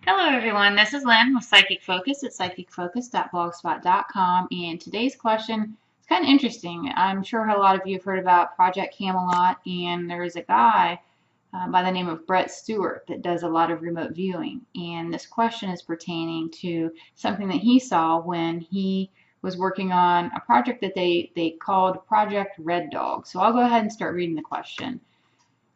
Hello everyone, this is Lynn with Psychic Focus at psychicfocus.blogspot.com, and today's question is kind of interesting. I'm sure a lot of you have heard about Project Camelot, and there's a guy by the name of Stuart that does a lot of remote viewing, and this question is pertaining to something that he saw when he was working on a project that they called Project Red Dog. So I'll go ahead and start reading the question.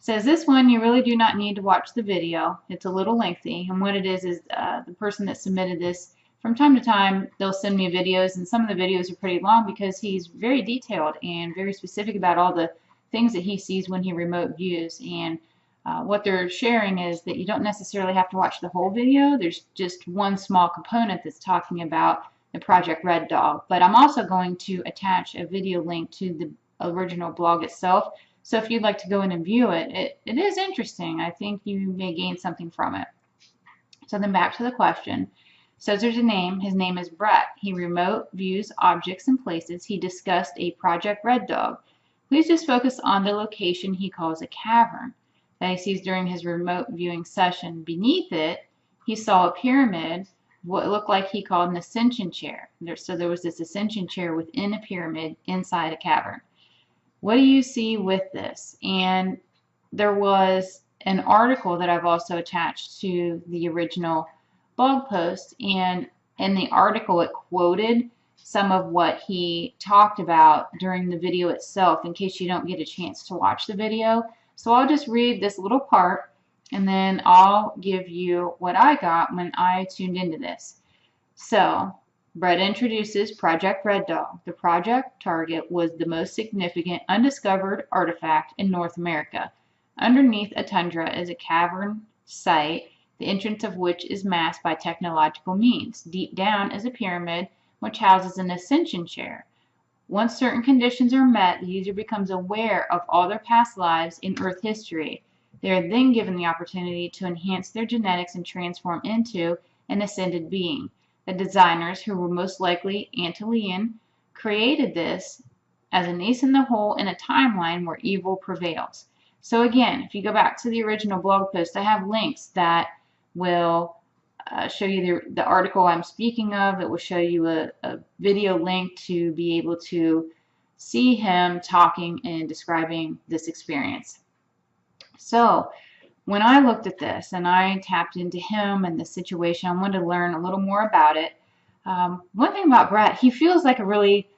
Says this one, you really do not need to watch the video. It's a little lengthy, and what it is the person that submitted this, from time to time, they'll send me videos, and some of the videos are pretty long because he's very detailed and very specific about all the things that he sees when he remote views. And what they're sharing is that you don't necessarily have to watch the whole video. There's just one small component that's talking about the Project Red Dog. But I'm also going to attach a video link to the original blog itself. So if you'd like to go in and view it, it is interesting. I think you may gain something from it. So then back to the question. Says there's a name. His name is Brett. He remote views objects and places. He discussed a Project Red Dog. Please just focus on the location he calls a cavern that he sees during his remote viewing session. Beneath it, he saw a pyramid, what looked like he called an ascension chair. So there was this ascension chair within a pyramid inside a cavern. What do you see with this? And there was an article that I've also attached to the original blog post, and in the article it quoted some of what he talked about during the video itself in case you don't get a chance to watch the video. So I'll just read this little part and then I'll give you what I got when I tuned into this. So Brett introduces Project Red Dog. The project target was the most significant undiscovered artifact in North America. Underneath a tundra is a cavern site, the entrance of which is masked by technological means. Deep down is a pyramid, which houses an ascension chair. Once certain conditions are met, the user becomes aware of all their past lives in Earth history. They are then given the opportunity to enhance their genetics and transform into an ascended being. The designers, who were most likely Antillean, created this as an ace in the hole in a timeline where evil prevails. So again, if you go back to the original blog post, I have links that will show you the article I'm speaking of. It will show you a video link to be able to see him talking and describing this experience. So when I looked at this and I tapped into him and the situation, I wanted to learn a little more about it. One thing about Brett, he feels like a really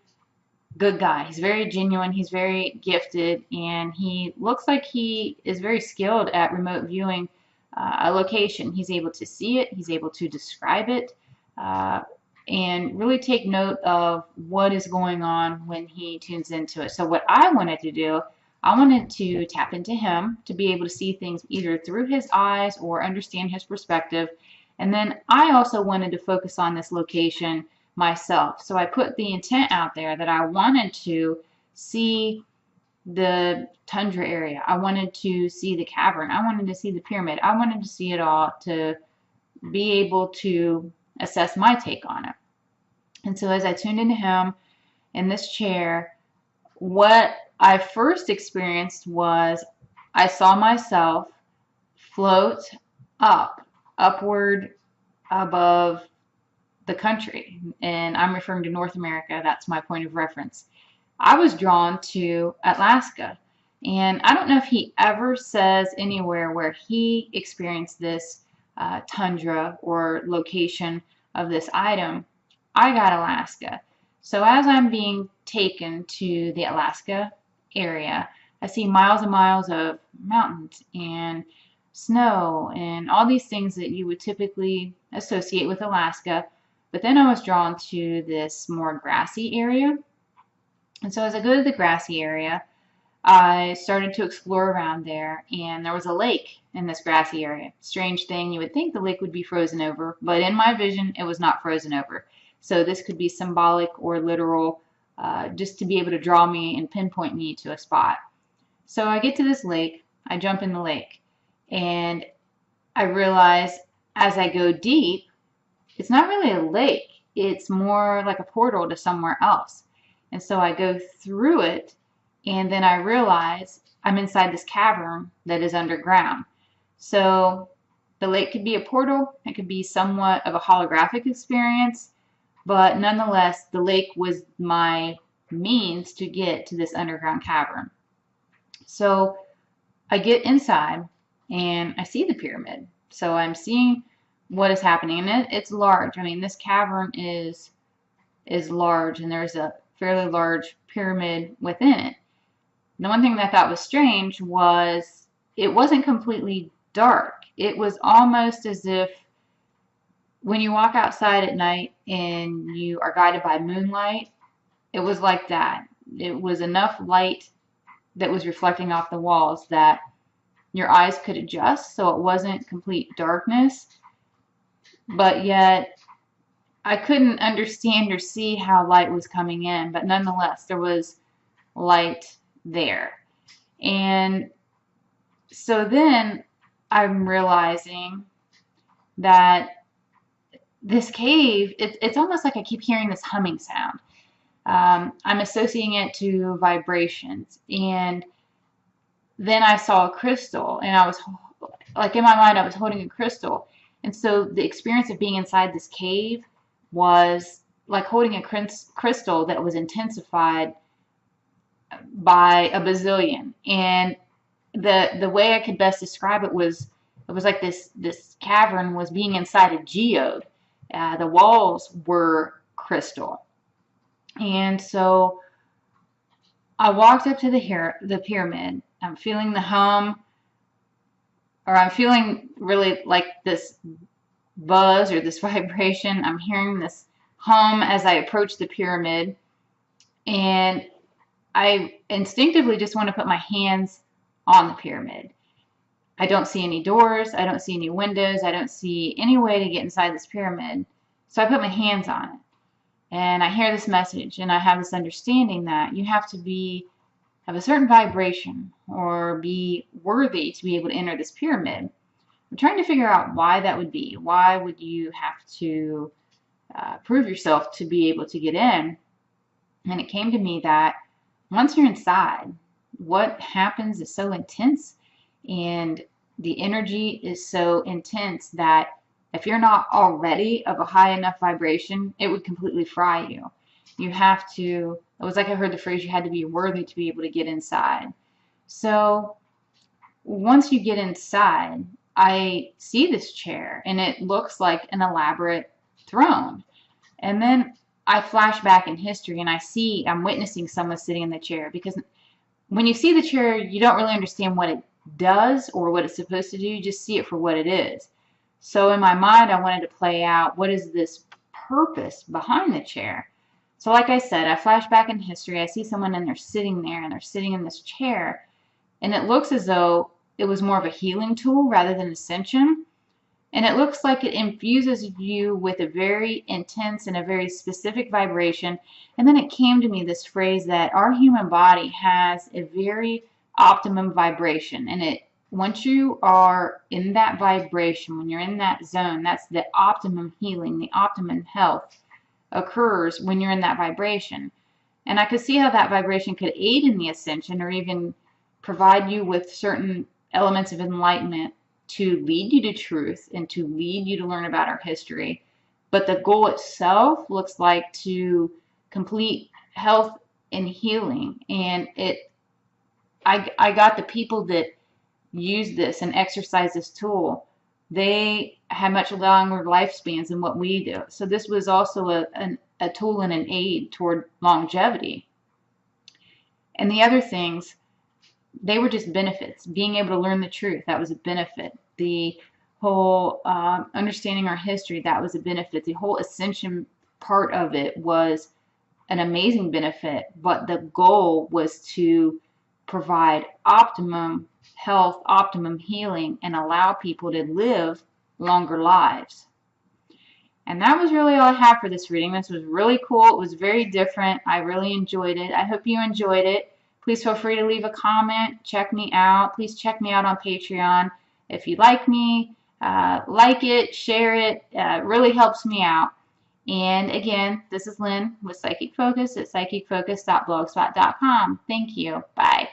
good guy. He's very genuine, he's very gifted, and he looks like he is very skilled at remote viewing a location. He's able to see it, he's able to describe it, and really take note of what is going on when he tunes into it. So what I wanted to do, I wanted to tap into him to be able to see things either through his eyes or understand his perspective. And then I also wanted to focus on this location myself. So I put the intent out there that I wanted to see the tundra area. I wanted to see the cavern. I wanted to see the pyramid. I wanted to see it all to be able to assess my take on it. And so as I tuned into him in this chair, what I first experienced was I saw myself float upward above the country, and I'm referring to North America. That's my point of reference. I was drawn to Alaska, and I don't know if he ever says anywhere where he experienced this tundra or location of this item. I got Alaska. So as I'm being taken to the Alaska area, I see miles and miles of mountains and snow and all these things that you would typically associate with Alaska. But then I was drawn to this more grassy area. And so as I go to the grassy area, I started to explore around there, and there was a lake in this grassy area. Strange thing, you would think the lake would be frozen over, but in my vision, it was not frozen over. So this could be symbolic or literal, just to be able to draw me and pinpoint me to a spot. So I get to this lake, I jump in the lake, and I realize as I go deep, it's not really a lake, it's more like a portal to somewhere else. And so I go through it, and then I realize I'm inside this cavern that is underground. So The lake could be a portal, it could be somewhat of a holographic experience, but nonetheless, the lake was my means to get to this underground cavern. So I get inside and I see the pyramid. So I'm seeing what is happening, and it's large. I mean, this cavern is large, and there's a fairly large pyramid within it. The one thing that I thought was strange was it wasn't completely dark. It was almost as if when you walk outside at night and you are guided by moonlight, it was like that. It was enough light that was reflecting off the walls that your eyes could adjust, so it wasn't complete darkness, but yet I couldn't understand or see how light was coming in, but nonetheless, there was light there. And so then I'm realizing that this cave, it's almost like I keep hearing this humming sound. I'm associating it to vibrations. And then I saw a crystal, and I was like, in my mind, I was holding a crystal. And so the experience of being inside this cave was like holding a crystal that was intensified by a bazillion. And the way I could best describe it was like this cavern was being inside a geode. The walls were crystal. And so I walked up to the pyramid. I'm feeling the hum, or I'm feeling really like this buzz or this vibration. I'm hearing this hum as I approach the pyramid, and I instinctively just want to put my hands on the pyramid. I don't see any doors, I don't see any windows, I don't see any way to get inside this pyramid. So I put my hands on it, and I hear this message, and I have this understanding that you have to have a certain vibration or be worthy to be able to enter this pyramid. I'm trying to figure out why that would be. Why would you have to prove yourself to be able to get in? And it came to me that once you're inside, what happens is so intense, and the energy is so intense that if you're not already of a high enough vibration, it would completely fry you. You have to, it was like I heard the phrase, you had to be worthy to be able to get inside. So once you get inside, I see this chair, and it looks like an elaborate throne. And then I flash back in history, and I'm witnessing someone sitting in the chair, because when you see the chair, you don't really understand what it does or what it's supposed to do. You just see it for what it is. So in my mind, I wanted to play out, what is this purpose behind the chair? So like I said, I flash back in history, I see someone, and they're sitting there, and they're sitting in this chair, and it looks as though it was more of a healing tool rather than ascension. And it looks like it infuses you with a very intense and a very specific vibration. And then it came to me, this phrase, that our human body has a very optimum vibration. And once you are in that vibration, when you're in that zone, that's the optimum healing, the optimum health occurs when you're in that vibration. And I could see how that vibration could aid in the ascension, or even provide you with certain elements of enlightenment to lead you to truth and to lead you to learn about our history. But the goal itself looks like to complete health and healing. And I got the people that use this and exercise this tool, they had much longer lifespans than what we do. So this was also a tool and an aid toward longevity. And the other things, they were just benefits. Being able to learn the truth, that was a benefit. The whole understanding our history, that was a benefit. The whole ascension part of it was an amazing benefit, but the goal was to provide optimum health, optimum healing, and allow people to live longer lives. And that was really all I have for this reading. This was really cool. It was very different. I really enjoyed it. I hope you enjoyed it. Please feel free to leave a comment. Check me out. Please check me out on Patreon. If you like me, like it, share it. It really helps me out. And again, this is Lynn with Psychic Focus at psychicfocus.blogspot.com. Thank you. Bye.